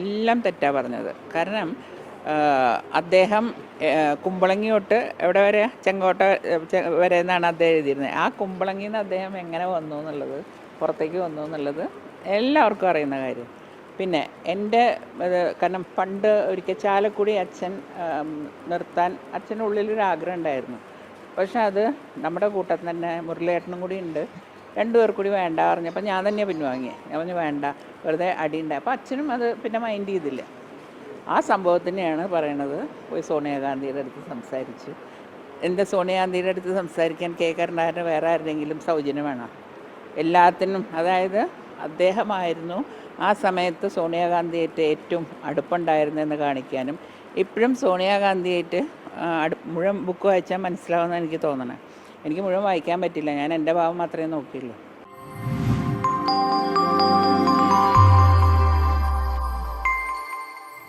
എല്ലാം തെറ്റാ പറഞ്ഞത്. കാരണം അദ്ദേഹം കുമ്പളങ്ങി തൊട്ട് എവിടെ വരെ ചെങ്കോട്ട വരെ എന്നാണ് അദ്ദേഹം എഴുതിയിരുന്നത്. ആ കുമ്പളങ്ങിയിൽ നിന്ന് അദ്ദേഹം എങ്ങനെ വന്നു എന്നുള്ളത്, പുറത്തേക്ക് വന്നു എന്നുള്ളത് എല്ലാവർക്കും അറിയുന്ന കാര്യം. പിന്നെ എൻ്റെ കാരണം പണ്ട് ഒരിക്കൽ ചാലക്കുടി അച്ഛൻ നിർത്താൻ അച്ഛൻ്റെ ഉള്ളിലൊരു ആഗ്രഹം ഉണ്ടായിരുന്നു. പക്ഷെ അത് നമ്മുടെ കൂട്ടത്തിൽ തന്നെ മുരളിയേട്ടനും കൂടി ഉണ്ട്. രണ്ടുപേർ കൂടി വേണ്ട പറഞ്ഞപ്പോൾ ഞാൻ തന്നെ പിൻവാങ്ങി. ഞാൻ പറഞ്ഞു വേണ്ട, വെറുതെ അടിയുണ്ടായി. അപ്പോൾ അച്ഛനും അത് പിന്നെ മൈൻഡ് ചെയ്തില്ല. ആ സംഭവത്തിനെയാണ് പറയണത്. പോയി സോണിയാഗാന്ധിയുടെ അടുത്ത് സംസാരിച്ചു. എന്താ സോണിയാഗാന്ധിയുടെ അടുത്ത് സംസാരിക്കാൻ കെ കരുണാകരന് വേറെ ആരുടെയെങ്കിലും സൗജന്യം വേണം? എല്ലാത്തിനും. അതായത് അദ്ദേഹമായിരുന്നു ആ സമയത്ത് സോണിയാഗാന്ധിയായിട്ട് ഏറ്റവും അടുപ്പുണ്ടായിരുന്നതെന്ന് കാണിക്കാനും, ഇപ്പോഴും സോണിയാഗാന്ധിയായിട്ട് മുഴുവൻ ബുക്ക് വായിച്ചാൽ മനസ്സിലാവുമെന്ന് എനിക്ക് തോന്നണേ. എനിക്ക് മുഴുവൻ വായിക്കാൻ പറ്റില്ല, ഞാൻ എൻ്റെ ഭാവം മാത്രമേ നോക്കിയുള്ളൂ.